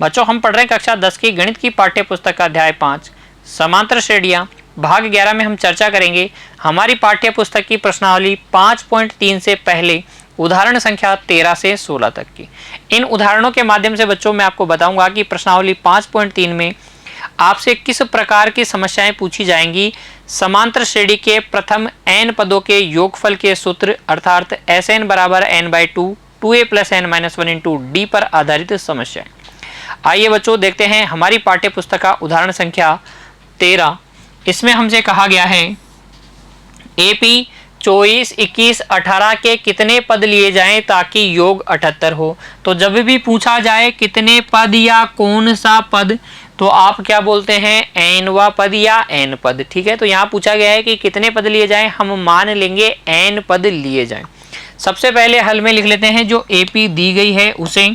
बच्चों हम पढ़ रहे हैं कक्षा 10 की गणित की पाठ्य पुस्तक का अध्याय 5 समांतर श्रेणियां भाग 11 में हम चर्चा करेंगे हमारी पाठ्य पुस्तक की प्रश्नावली 5.3 से पहले उदाहरण संख्या 13 से 16 तक की। इन उदाहरणों के माध्यम से बच्चों मैं आपको बताऊंगा कि प्रश्नावली 5.3 में आपसे किस प्रकार की समस्याएं पूछी जाएंगी। समांतर श्रेणी के प्रथम n पदों के योगफल के सूत्र अर्थात Sn बराबर n/2 2a + n-1 into D पर आधारित समस्याएं। आइए बच्चों देखते हैं हमारी पाठ्य पुस्तक का उदाहरण संख्या 13। इसमें हमसे कहा गया है एपी 24, 21, 18 के कितने पद लिए जाएं ताकि योग 78 हो। तो जब भी पूछा जाए कितने पद या कौन सा पद तो आप क्या बोलते हैं एनवा पद या एन पद। ठीक है, तो यहाँ पूछा गया है कि कितने पद लिए जाएं, हम मान लेंगे एन पद लिए जाएं। सबसे पहले हल में लिख लेते हैं जो एपी दी गई है उसे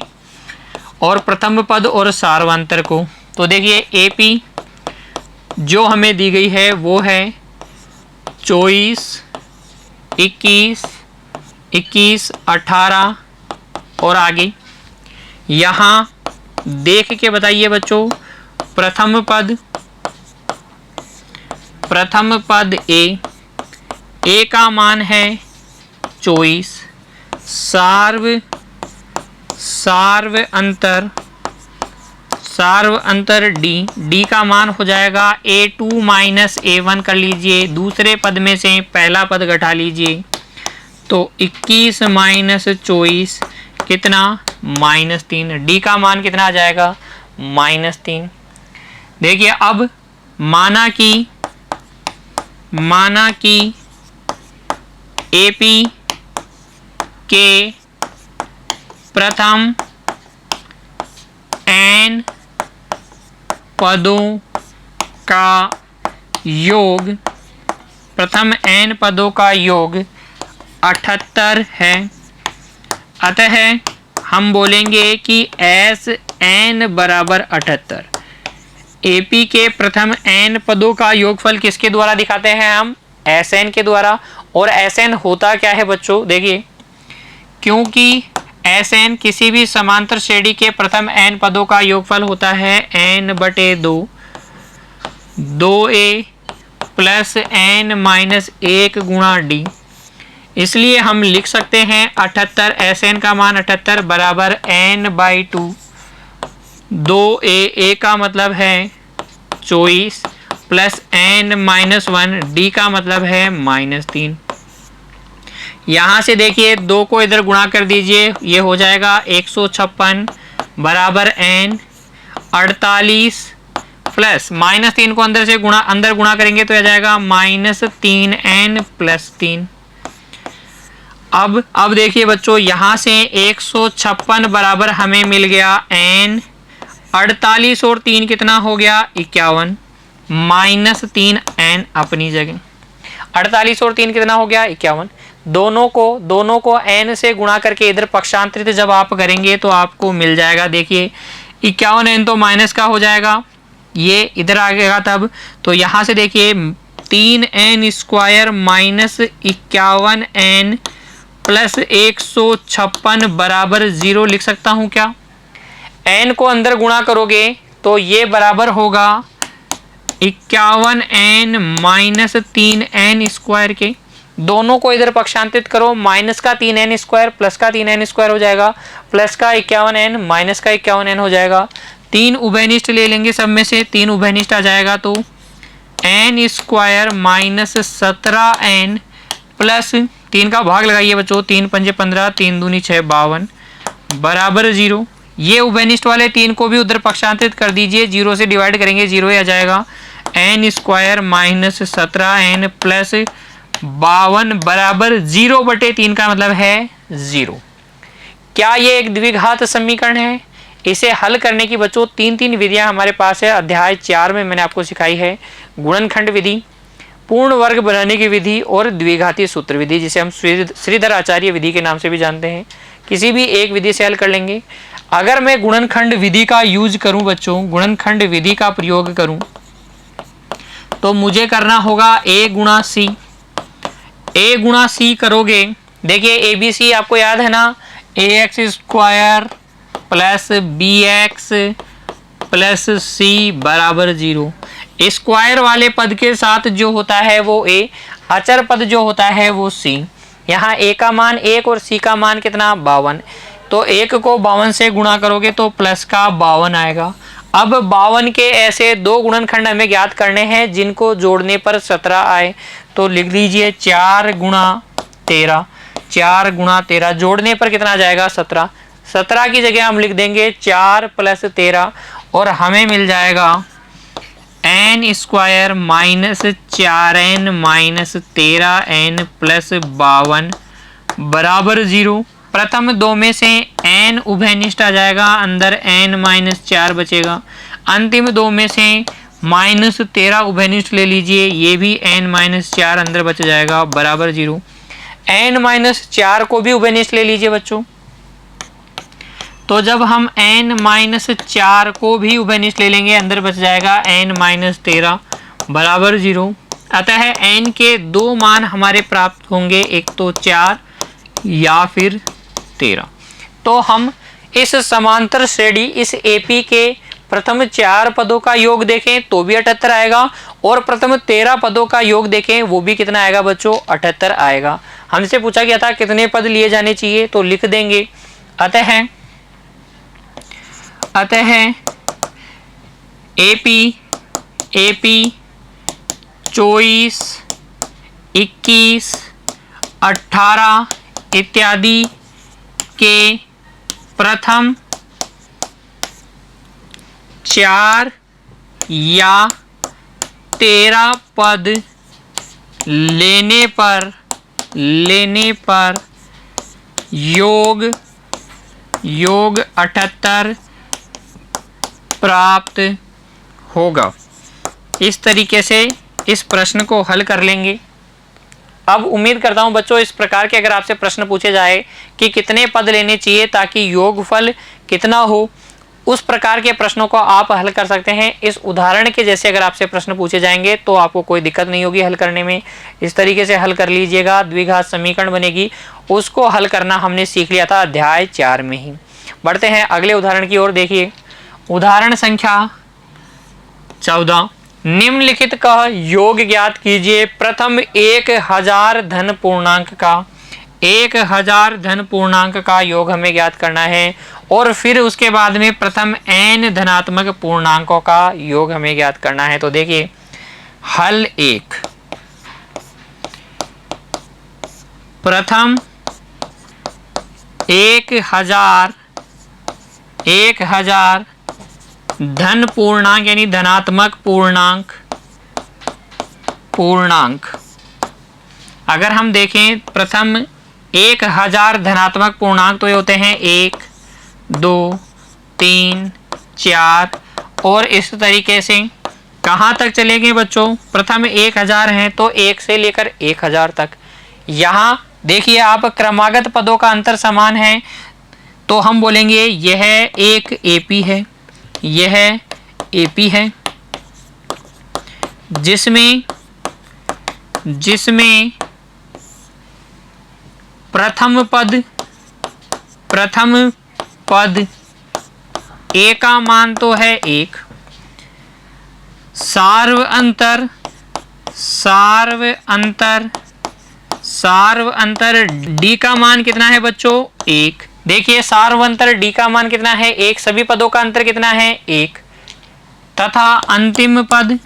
और प्रथम पद और सार्वंतर को। तो देखिए एपी जो हमें दी गई है वो है 24, 21, 21, 18 और आगे यहाँ देख के बताइए बच्चों। प्रथम पद ए का मान है 24, सार्व अंतर डी का मान हो जाएगा a2 माइनस a1 कर लीजिए। दूसरे पद में से पहला पद घटा लीजिए तो 21 माइनस 24 कितना -3। डी का मान कितना आ जाएगा -3। देखिए अब माना कि एपी के प्रथम n पदों का योग 78 है। अतः हम बोलेंगे कि Sn बराबर 78। एपी के प्रथम n पदों का योगफल किसके द्वारा दिखाते हैं हम Sn के द्वारा। और Sn होता क्या है बच्चों, देखिए क्योंकि Sn किसी भी समांतर श्रेणी के प्रथम n पदों का योगफल होता है n/2 2a + n-1 गुणा डी। इसलिए हम लिख सकते हैं 78 Sn का मान 78 बराबर n/2 2a का मतलब है 24 + n-1 डी का मतलब है -3। यहाँ से देखिए 2 को इधर गुणा कर दीजिए, ये हो जाएगा 156 बराबर n 48 प्लस -3 को अंदर गुणा करेंगे तो आ जाएगा -3n + 3। अब देखिए बच्चों यहाँ से 156 बराबर हमें मिल गया n 48 और 3 कितना हो गया 51 -3n अपनी जगह। 48 और 3 कितना हो गया 51। दोनों को n से गुणा करके इधर पक्षांतरित जब आप करेंगे तो आपको मिल जाएगा। देखिए 51n तो माइनस का हो जाएगा, ये इधर आ गया तब। तो यहाँ से देखिए 3n² -51n + 156 बराबर 0 लिख सकता हूँ क्या। n को अंदर गुणा करोगे तो ये बराबर होगा 51n - 3n² के। दोनों को इधर पक्षांतरित करो, माइनस का 3n² प्लस का 3n² हो जाएगा, प्लस का 51n माइनस का 51n हो जाएगा। 3 उभयनिष्ठ ले लेंगे, सब में से 3 उभयनिष्ठ आ जाएगा तो n² - 17n प्लस 3 का भाग लगाइए बच्चों, 3 × 5 = 15, 3 दूनी 6 52 बराबर 0। ये उभयनिष्ठ वाले 3 को भी उधर पक्षांतरित कर दीजिए, 0 से डिवाइड करेंगे 0 ही आ जाएगा। n² - 17n प्लस 52 बराबर 0/3 का मतलब है 0। क्या ये एक द्विघात समीकरण है। इसे हल करने की बच्चों 3 विधियां हमारे पास है। अध्याय 4 में मैंने आपको सिखाई है गुणनखंड विधि, पूर्ण वर्ग बनाने की विधि और द्विघाती सूत्र विधि, जिसे हम श्रीधर आचार्य विधि के नाम से भी जानते हैं। किसी भी एक विधि से हल कर लेंगे। अगर मैं गुणनखंड विधि का यूज करूं बच्चों, गुणनखंड विधि का प्रयोग करूं तो मुझे करना होगा a गुणा c करोगे। देखिए ABC आपको याद है ना, ax² + bx प्लस सी बराबर 0। स्क्वायर वाले पद के साथ जो होता है वो ए, अचर पद जो होता है वो सी। यहाँ ए का मान 1 और सी का मान कितना 52। तो 1 को 52 से गुणा करोगे तो प्लस का 52 आएगा। अब 52 के ऐसे दो गुणनखंड हमें ज्ञात करने हैं जिनको जोड़ने पर 17 आए। तो लिख लीजिए 4 गुणा 13, 4 गुणा 13 जोड़ने पर कितना आ जाएगा 17। 17 की जगह हम लिख देंगे 4 प्लस 13 और हमें मिल जाएगा n square minus 4n minus 13n plus 52 बराबर 0। प्रथम दो में से n उभयनिष्ठ आ जाएगा, अंदर n माइनस 4 बचेगा। अंतिम दो में से माइनस 13 उभयनिष्ठ ले लीजिए, ये भी n माइनस 4 अंदर बच जाएगा बराबर 0। n माइनस 4 को भी उभयनिष्ठ ले लीजिए बच्चों। तो जब हम n माइनस 4 को भी उभयनिष्ठ ले लेंगे, अंदर बच जाएगा n माइनस 13 बराबर 0। अतः n के दो मान हमारे प्राप्त होंगे, एक तो 4 या फिर 13। तो हम इस समांतर श्रेणी इस AP के प्रथम 4 पदों का योग देखें तो भी 78 आएगा और प्रथम 13 पदों का योग देखें वो भी कितना आएगा बच्चों 78 आएगा। हमसे पूछा गया था कितने पद लिए जाने चाहिए, तो लिख देंगे अतः AP 24, 21, 18 इत्यादि के प्रथम 4 या 13 पद लेने पर योग 78 प्राप्त होगा। इस तरीके से इस प्रश्न को हल कर लेंगे। अब उम्मीद करता हूं बच्चों इस प्रकार के अगर आपसे प्रश्न पूछे जाए कि कितने पद लेने चाहिए ताकि योगफल कितना हो, उस प्रकार के प्रश्नों को आप हल कर सकते हैं। इस उदाहरण के जैसे अगर आपसे प्रश्न पूछे जाएंगे तो आपको कोई दिक्कत नहीं होगी हल करने में। इस तरीके से हल कर लीजिएगा। द्विघात समीकरण बनेगी, उसको हल करना हमने सीख लिया था अध्याय 4 में ही। बढ़ते हैं अगले उदाहरण की ओर। देखिए उदाहरण संख्या 14, निम्नलिखित का योग ज्ञात कीजिए। प्रथम 1000 धन पूर्णांक का 1000 धन पूर्णांक का योग हमें ज्ञात करना है और फिर उसके बाद में प्रथम n धनात्मक पूर्णांकों का योग हमें ज्ञात करना है। तो देखिए हल 1, प्रथम 1000 धन पूर्णांक यानी धनात्मक पूर्णांक अगर हम देखें प्रथम 1000 धनात्मक पूर्णांक तो ये होते हैं 1, 2, 3, 4 और इस तरीके से कहाँ तक चलेंगे बच्चों। प्रथम 1000 हैं तो 1 से लेकर 1000 तक। यहाँ देखिए आप क्रमागत पदों का अंतर समान है तो हम बोलेंगे यह एक AP है, यह AP है जिसमें प्रथम पद A का मान तो है 1, सार्व अंतर D का मान कितना है बच्चों 1। देखिए सार्व अंतर D का मान कितना है 1, सभी पदों का अंतर कितना है 1, तथा अंतिम पद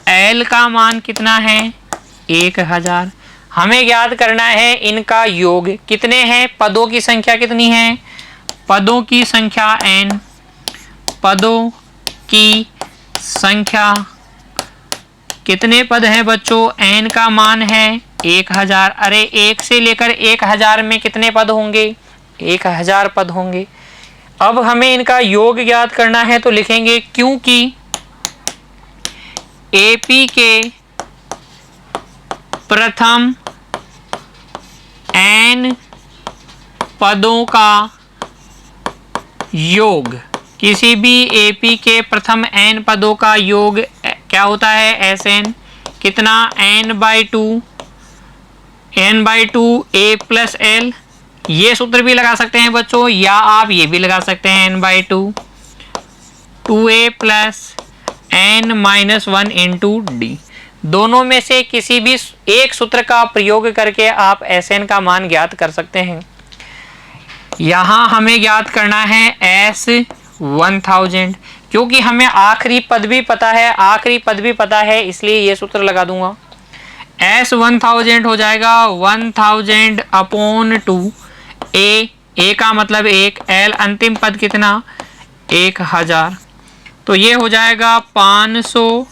L का मान कितना है 1000। हमें ज्ञात करना है इनका योग कितने हैं, पदों की संख्या कितनी है, पदों की संख्या n, पदों की संख्या कितने पद हैं बच्चों, n का मान है 1000। अरे 1 से लेकर 1000 में कितने पद होंगे, 1000 पद होंगे। अब हमें इनका योग ज्ञात करना है तो लिखेंगे क्योंकि AP के प्रथम n पदों का योग, किसी भी AP के प्रथम n पदों का योग क्या होता है Sn, कितना n/2 n/2 a plus l, ये सूत्र भी लगा सकते हैं बच्चों, या आप ये भी लगा सकते हैं n/2 2a plus n-1 into D. दोनों में से किसी भी एक सूत्र का प्रयोग करके आप Sn का मान ज्ञात कर सकते हैं। यहाँ हमें ज्ञात करना है S1000, क्योंकि हमें आखिरी पद भी पता है, इसलिए ये सूत्र लगा दूंगा। S1000 हो जाएगा 1000 अपॉन 2 a का मतलब 1, l अंतिम पद कितना 1000, तो ये हो जाएगा 500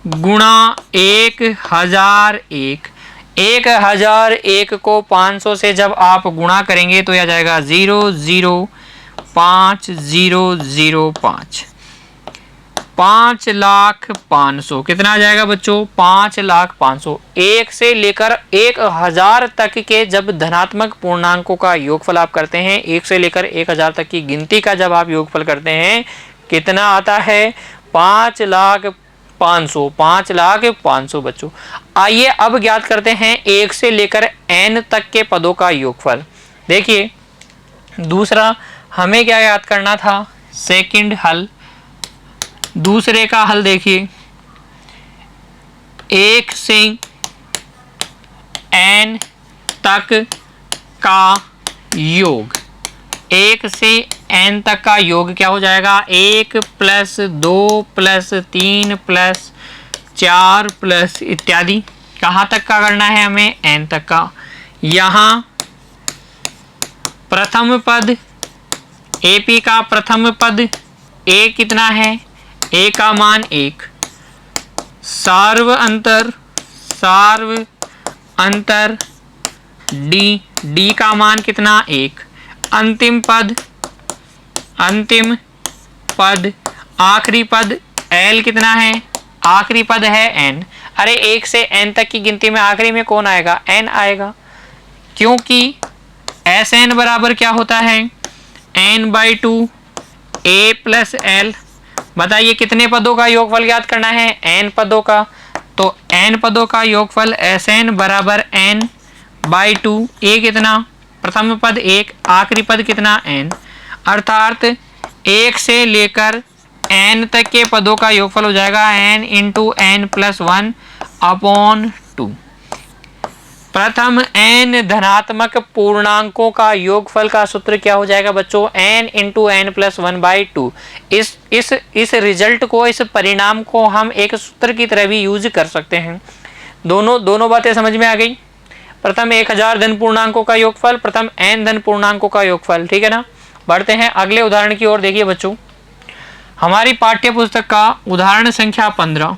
गुणा 1001। 1001 को 500 से जब आप गुणा करेंगे तो यह जाएगा 005,005, 5,05,000 कितना आ जाएगा बच्चों 5,05,000। 1 से लेकर 1000 तक के जब धनात्मक पूर्णांकों का योगफल आप करते हैं, 1 से लेकर 1000 तक की गिनती का जब आप योगफल करते हैं, कितना आता है 5,05,000, 5,05,000 बच्चों। आइए अब ज्ञात करते हैं 1 से लेकर n तक के पदों का योगफल। देखिए दूसरा हमें क्या याद करना था, सेकंड हल। दूसरे का हल देखिए, 1 से n तक का योग, 1 से n तक का योग क्या हो जाएगा 1 प्लस 2 प्लस 3 प्लस 4 प्लस इत्यादि। कहाँ तक का करना है हमें n तक का। यहाँ प्रथम पद AP का प्रथम पद a कितना है, a का मान 1, सार्व अंतर d का मान कितना 1, अंतिम पद आखिरी पद l कितना है, आखिरी पद है n। अरे 1 से n तक की गिनती में आखिरी में कौन आएगा, n आएगा, क्योंकि Sn बराबर क्या होता है n/2 a प्लस l। बताइए कितने पदों का योगफल ज्ञात करना है, n पदों का, तो n पदों का योगफल Sn बराबर n/2, a कितना प्रथम पद 1, आखिरी पद कितना n, अर्थात 1 से लेकर n तक के पदों का योगफल हो जाएगा n into n plus 1 upon 2। प्रथम n धनात्मक पूर्णांकों का योगफल का सूत्र क्या हो जाएगा बच्चों, n इंटू n प्लस 1/2। इस रिजल्ट को, इस परिणाम को हम एक सूत्र की तरह भी यूज कर सकते हैं। दोनों बातें समझ में आ गई। प्रथम 1000 धन पूर्णांकों का योगफल, प्रथम n धन पूर्णांकों का योगफल, ठीक है ना। बढ़ते हैं अगले उदाहरण की ओर। देखिए बच्चों, हमारी पाठ्य पुस्तक का उदाहरण संख्या 15,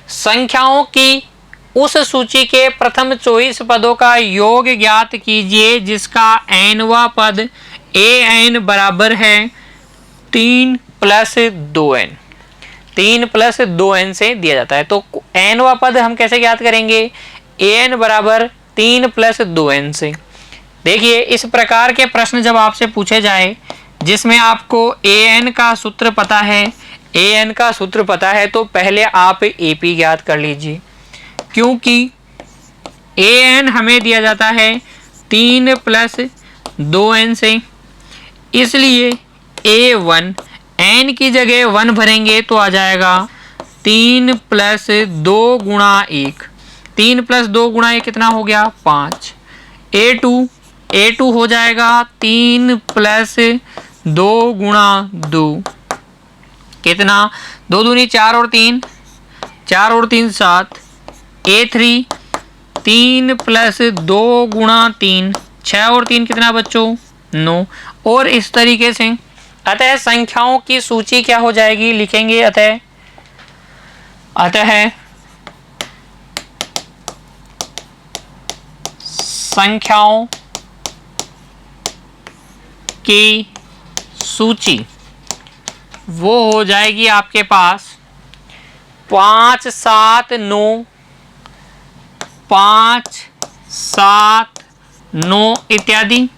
संख्याओं की उस सूची के प्रथम 24 पदों का योग ज्ञात कीजिए जिसका nवां पद an बराबर है 3 + 2n। 3 + 2n से दिया जाता है, तो nवां पद हम कैसे ज्ञात करेंगे, an बराबर 3 + 2n से। देखिए इस प्रकार के प्रश्न जब आपसे पूछे जाए जिसमें आपको an का सूत्र पता है, तो पहले आप AP ज्ञात कर लीजिए, क्योंकि an हमें दिया जाता है 3 + 2n से, इसलिए a1 n की जगह 1 भरेंगे तो आ जाएगा 3 + 2 गुणा 1, 3 + 2 गुणा 1 कितना हो गया 5। a2 हो जाएगा 3 + 2 गुणा 2 कितना, 2 दूनी 4 और 3, 4 और 3 7। a3 3 + 2 गुणा 3, 6 और 3 कितना बच्चों 9, और इस तरीके से। अतः संख्याओं की सूची क्या हो जाएगी, लिखेंगे अतः संख्याओं की सूची वो हो जाएगी आपके पास 5 7 9, 5 7 9 इत्यादि,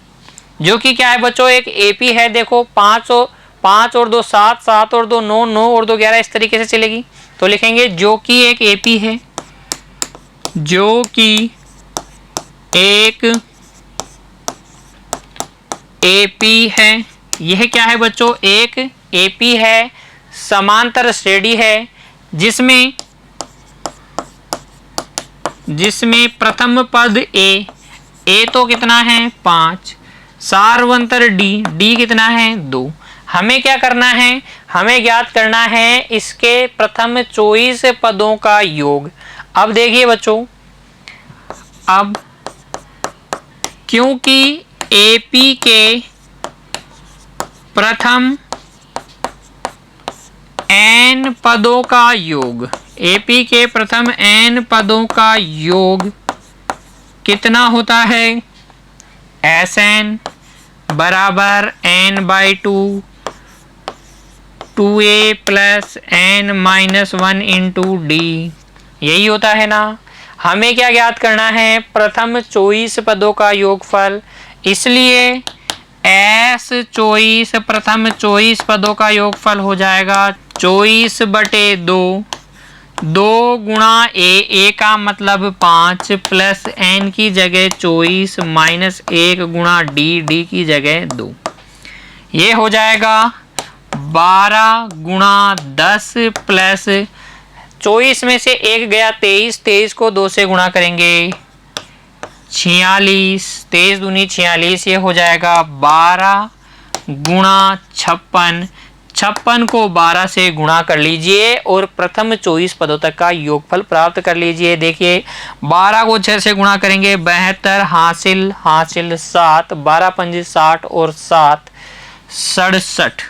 जो कि क्या है बच्चों एक AP है। देखो 5 और 2 7, 7 और 2 9, 9 और 2 11, इस तरीके से चलेगी। तो लिखेंगे जो कि एक AP है, जो कि एक एपी है। यह क्या है बच्चों? एक एपी है, समांतर श्रेणी है, जिसमें प्रथम पद ए तो कितना है 5, सार्वंतर डी कितना है 2। हमें क्या करना है? हमें ज्ञात करना है इसके प्रथम 24 पदों का योग। अब देखिए बच्चों, अब क्योंकि एपी के प्रथम n पदों का योग, एपी के प्रथम n पदों का योग कितना होता है? Sn बराबर n/2 2a plus n-1 into D, यही होता है ना। हमें क्या ज्ञात करना है? प्रथम 24 पदों का योगफल। इसलिए S 24 प्रथम 24 पदों का योगफल हो जाएगा 24/2, 2 गुणा ए का मतलब 5 प्लस n की जगह 24 माइनस 1 गुणा डी की जगह 2। ये हो जाएगा 12 गुणा 10 प्लस 24 में से 1 गया 23, 23 को 2 से गुणा करेंगे 46, 23 दूनी 46, ये हो जाएगा 12 गुणा 56, 56 को 12 से गुणा कर लीजिए और प्रथम 24 पदों तक का योगफल प्राप्त कर लीजिए। देखिए 12 को 6 से गुणा करेंगे 72, हासिल 7, 12 पंजे 60 और 7 67,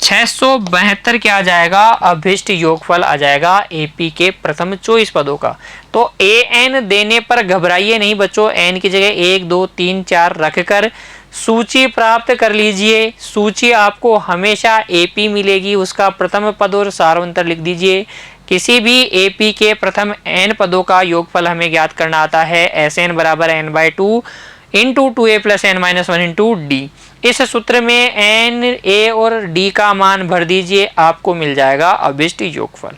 672 क्या आ जाएगा? अभिष्ट योगफल आ जाएगा एपी के प्रथम 24 पदों का। तो एन देने पर घबराइए नहीं बच्चों, एन की जगह 1 2 3 4 रखकर सूची प्राप्त कर लीजिए। सूची आपको हमेशा एपी मिलेगी, उसका प्रथम पद और सार्वंतर लिख दीजिए। किसी भी एपी के प्रथम n पदों का योगफल हमें ज्ञात करना आता है Sn बराबर n/2 into 2a plus n-1 into D. इस सूत्र में n, a और d का मान भर दीजिए, आपको मिल जाएगा अभिष्ट योगफल।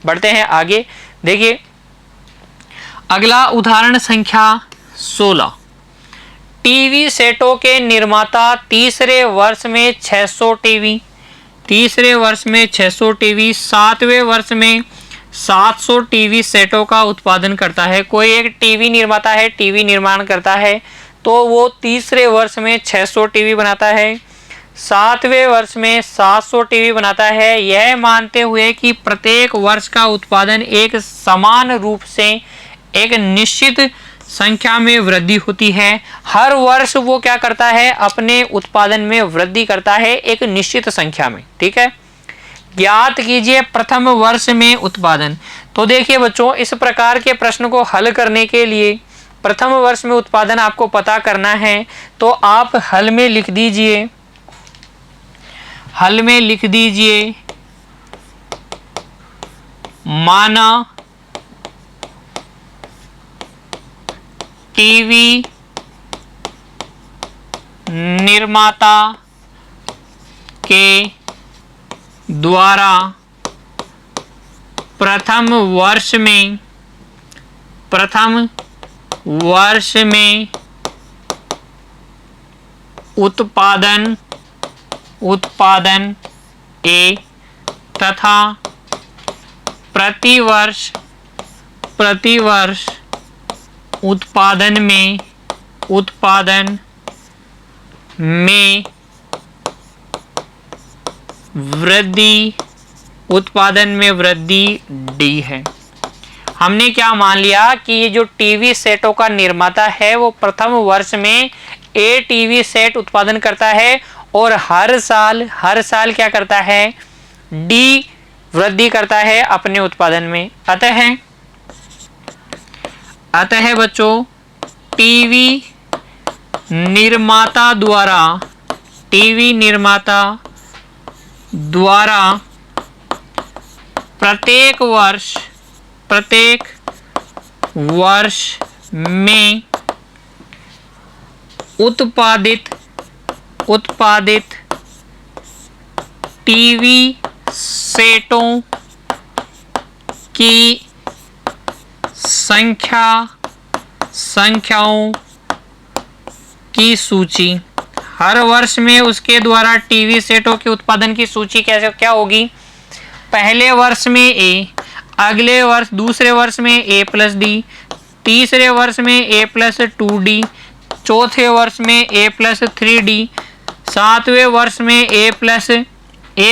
बढ़ते हैं आगे। देखिए अगला उदाहरण संख्या 16। टीवी सेटों के निर्माता तीसरे वर्ष में 600 टीवी, तीसरे वर्ष में 600 टीवी, 7वें वर्ष में 700 टीवी सेटों का उत्पादन करता है। कोई एक टीवी निर्माता है, टीवी निर्माण करता है, तो वो तीसरे वर्ष में 600 टीवी बनाता है, 7वें वर्ष में 700 टीवी बनाता है, यह मानते हुए कि प्रत्येक वर्ष का उत्पादन एक समान रूप से एक निश्चित संख्या में वृद्धि होती है। हर वर्ष वो क्या करता है? अपने उत्पादन में वृद्धि करता है एक निश्चित संख्या में। ठीक है, ज्ञात कीजिए प्रथम वर्ष में उत्पादन। तो देखिए बच्चों, इस प्रकार के प्रश्न को हल करने के लिए प्रथम वर्ष में उत्पादन आपको पता करना है, तो आप हल में लिख दीजिए, हल में लिख दीजिए माना टीवी निर्माता के द्वारा प्रथम वर्ष में उत्पादन ए तथा प्रतिवर्ष उत्पादन में वृद्धि डी है। हमने क्या मान लिया कि ये जो टीवी सेटों का निर्माता है वो प्रथम वर्ष में ए टीवी सेट उत्पादन करता है और हर साल क्या करता है? डी वृद्धि करता है अपने उत्पादन में। अतः बच्चों, टीवी निर्माता द्वारा प्रत्येक वर्ष में उत्पादित टीवी सेटों की संख्या संख्याओं की सूची। हर वर्ष में उसके द्वारा टीवी सेटों के उत्पादन की सूची कैसे क्या होगी? पहले वर्ष में ए, अगले वर्ष दूसरे वर्ष में ए प्लस डी, तीसरे वर्ष में ए प्लस 2D, चौथे वर्ष में ए प्लस 3D, सातवें वर्ष में ए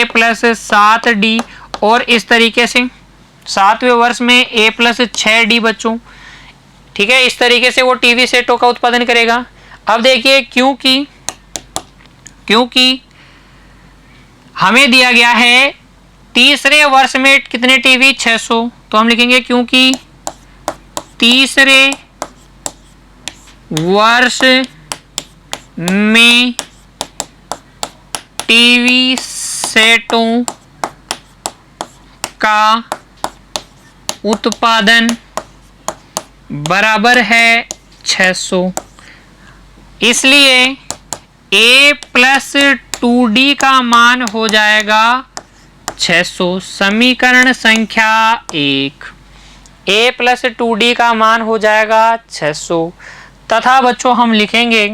प्लस 7D और इस तरीके से सातवें वर्ष में ए प्लस 6D बच्चों। ठीक है, इस तरीके से वो टीवी सेटों का उत्पादन करेगा। अब देखिए क्योंकि हमें दिया गया है तीसरे वर्ष में कितने टीवी 600, तो हम लिखेंगे क्योंकि तीसरे वर्ष में टीवी सेटों का उत्पादन बराबर है 600, इसलिए a प्लस 2D का मान हो जाएगा 600। समीकरण संख्या 1, a प्लस 2D का मान हो जाएगा 600 तथा बच्चों हम लिखेंगे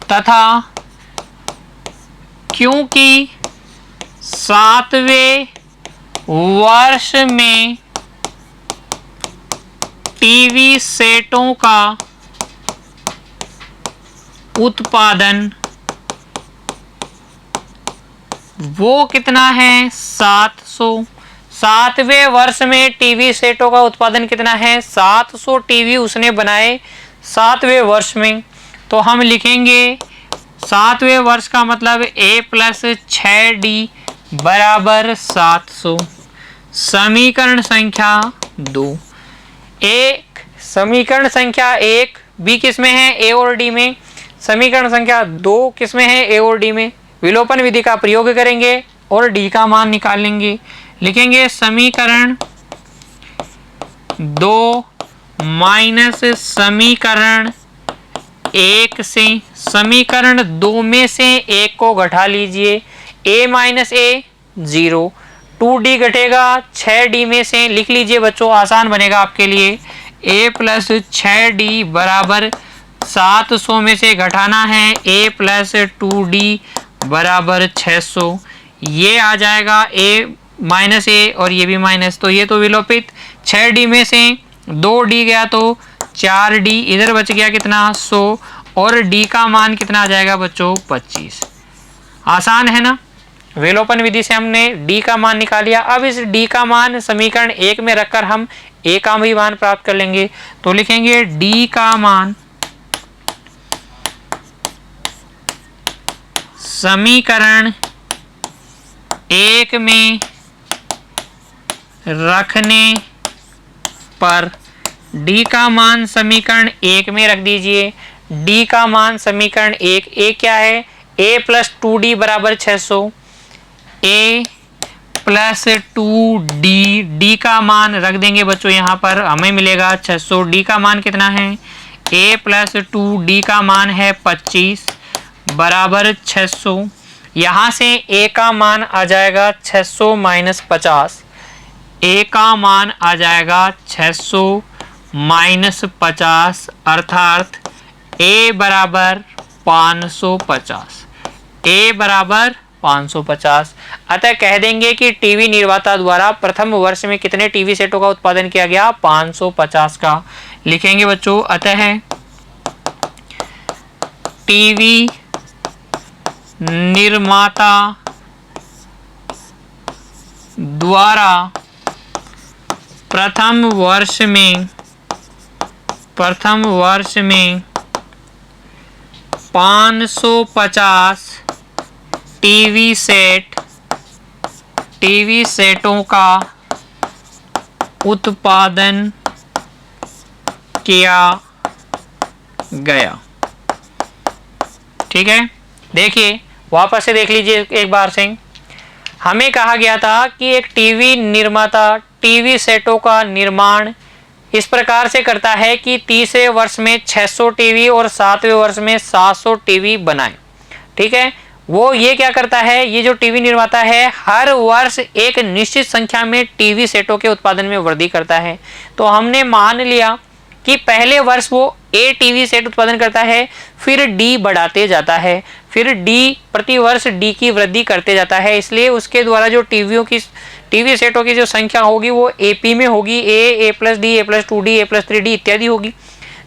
तथा क्योंकि सातवें वर्ष में टीवी सेटों का उत्पादन वो कितना है 700। सातवें वर्ष में टीवी सेटों का उत्पादन कितना है 700 टीवी उसने बनाए सातवें वर्ष में, तो हम लिखेंगे सातवें वर्ष का मतलब a प्लस 6D बराबर 700। समीकरण संख्या 2, एक समीकरण संख्या 1 बी किस में है a और d में, समीकरण संख्या 2 किस में है a और d में। विलोपन विधि का प्रयोग करेंगे और d का मान निकाल लेंगे। लिखेंगे समीकरण 2 माइनस समीकरण 1 से, समीकरण 2 में से 1 को घटा लीजिए, a माइनस a 0, 2D घटेगा 6D में से, लिख लीजिए बच्चों आसान बनेगा आपके लिए। a प्लस 6D बराबर 700 में से घटाना है a प्लस 2D बराबर 600, ये आ जाएगा a माइनस a और ये भी माइनस, तो ये तो विलोपित। 6D में से 2D गया तो 4D, इधर बच गया कितना 100 और D का मान कितना आ जाएगा बच्चों 25। आसान है ना। विलोपन विधि से हमने D का मान निकाल लिया। अब इस D का मान समीकरण 1 में रखकर हम A का भी मान प्राप्त कर लेंगे, तो लिखेंगे D का मान समीकरण 1 में रखने पर, D का मान समीकरण 1 में रख दीजिए। D का मान समीकरण 1, A क्या है a प्लस 2D बराबर 600, a प्लस 2D, D का मान रख देंगे बच्चों यहाँ पर, हमें मिलेगा 600। D का मान कितना है a प्लस 2D का मान है 25 बराबर 600। यहाँ से a का मान आ जाएगा 600 माइनस 50, a का मान आ जाएगा 600 माइनस 50 अर्थात a बराबर 550, a बराबर 550। अतः कह देंगे कि टीवी निर्माता द्वारा प्रथम वर्ष में कितने टीवी सेटों का उत्पादन किया गया 550 का। लिखेंगे बच्चों अतः टीवी निर्माता द्वारा प्रथम वर्ष में 550 टीवी सेटों का उत्पादन किया गया। ठीक है, देखिए वापस से देख लीजिए एक बार से। हमें कहा गया था कि एक टीवी निर्माता टीवी सेटों का निर्माण इस प्रकार से करता है कि तीसरे वर्ष में 600 टीवी और सातवें वर्ष में 700 टीवी बनाए। ठीक है, वो ये क्या करता है, ये जो टीवी निर्माता है हर वर्ष एक निश्चित संख्या में टीवी सेटों के उत्पादन में वृद्धि करता है। तो हमने मान लिया कि पहले वर्ष वो ए टीवी सेट उत्पादन करता है, फिर डी बढ़ाते जाता है, फिर डी प्रति वर्ष डी की वृद्धि करते जाता है, इसलिए उसके द्वारा जो टीवी सेटों की जो संख्या होगी वो एपी में होगी, ए प्लस डी, ए प्लस 2D, ए प्लस 3D इत्यादि होगी।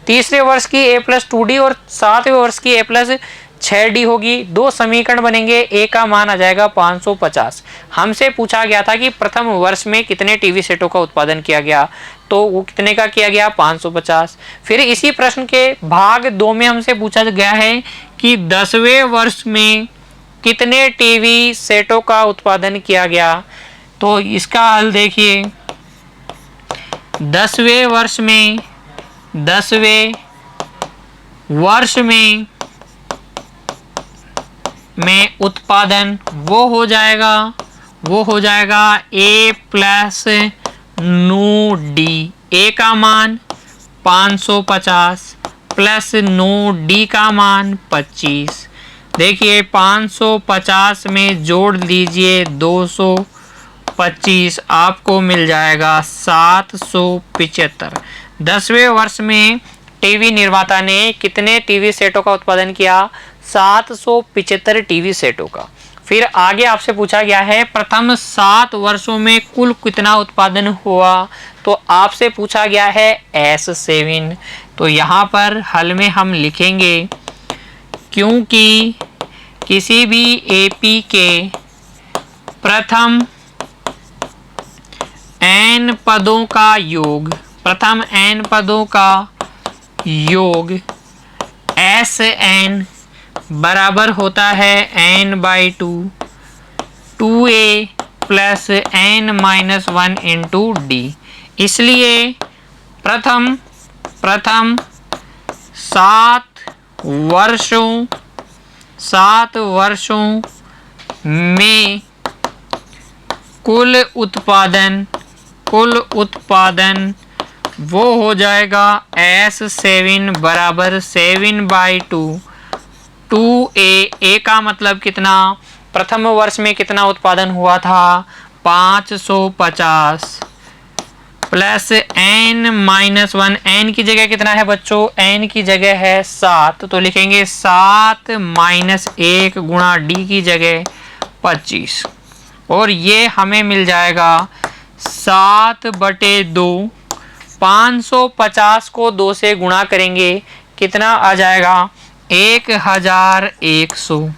तीसरे वर्ष की ए प्लस 2D और सातवें वर्ष की ए प्लस 6D होगी। दो समीकरण बनेंगे, ए का मान आ जाएगा 550। हमसे पूछा गया था कि प्रथम वर्ष में कितने टीवी सेटों का उत्पादन किया गया, तो वो कितने का किया गया, 550। फिर इसी प्रश्न के भाग 2 में हमसे पूछा गया है कि 10वें वर्ष में कितने टीवी सेटों का उत्पादन किया गया। तो इसका हल देखिए, 10वें वर्ष में उत्पादन वो हो जाएगा ए प्लस नो डी, ए का मान 550 प्लस नो डी का मान 25। देखिए 550 में जोड़ लीजिए 225, आपको मिल जाएगा 775। 10वें वर्ष में टीवी निर्माता ने कितने टीवी सेटों का उत्पादन किया, 775 टीवी सेटों का। फिर आगे आपसे पूछा गया है प्रथम 7 वर्षों में कुल कितना उत्पादन हुआ, तो आपसे पूछा गया है S7। तो यहाँ पर हल में हम लिखेंगे, क्योंकि किसी भी एपी के प्रथम n पदों का योग Sn बराबर होता है n/2 2a plus n-1 into D. इसलिए प्रथम 7 वर्षों में कुल उत्पादन वो हो जाएगा S7 बराबर 7/2 2a का मतलब कितना, प्रथम वर्ष में कितना उत्पादन हुआ था, 550 प्लस n-1, n की जगह कितना है बच्चों, n की जगह है 7, तो लिखेंगे 7 माइनस 1 गुणा d की जगह 25, और ये हमें मिल जाएगा 7/2। 550 को 2 से गुणा करेंगे, कितना आ जाएगा, 1100।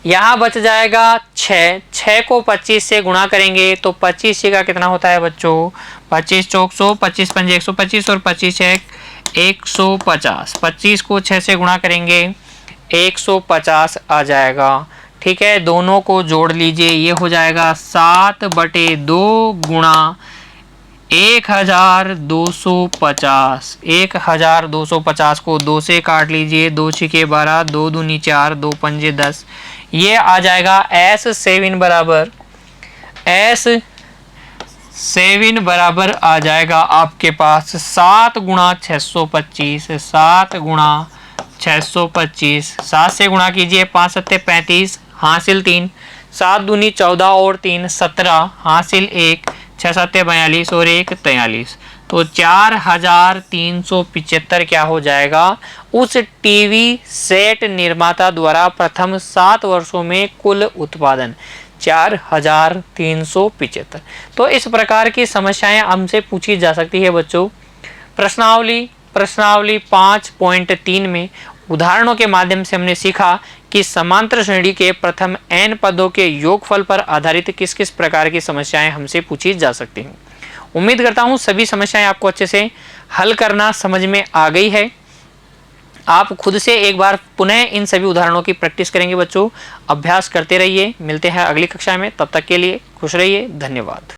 यहाँ बच जाएगा 6 को 25 से गुणा करेंगे तो 25 का कितना होता है बच्चों, 25 चौक 100, 25 पंजे 125 और 25 150। 25 को 6 से गुणा करेंगे 150 आ जाएगा। ठीक है, दोनों को जोड़ लीजिए, ये हो जाएगा 7/2 गुणा 1250। 1250 को 2 से काट लीजिए, 2 छिके 12, 2 दूनी 4, 2 पंजे 10। ये आ जाएगा S7 बराबर आ जाएगा आपके पास 7 गुणा 625। 7 गुणा 625, 7 से गुणा कीजिए, 5 सत्ते 35, हासिल 3, 7 दूनी 14 और 3 17, हासिल 1, 6 सत्ते 42 और 1 43। तो 4375 क्या हो जाएगा, उस टीवी सेट निर्माता द्वारा प्रथम 7 वर्षों में कुल उत्पादन 4375। तो इस प्रकार की समस्याएं हमसे पूछी जा सकती है बच्चों। प्रश्नावली 5.3 में उदाहरणों के माध्यम से हमने सीखा कि समांतर श्रेणी के प्रथम n पदों के योगफल पर आधारित किस किस प्रकार की समस्याएं हमसे पूछी जा सकती हैं। उम्मीद करता हूं सभी समस्याएं आपको अच्छे से हल करना समझ में आ गई है। आप खुद से एक बार पुनः इन सभी उदाहरणों की प्रैक्टिस करेंगे बच्चों। अभ्यास करते रहिए। मिलते हैं अगली कक्षा में, तब तक के लिए खुश रहिए। धन्यवाद।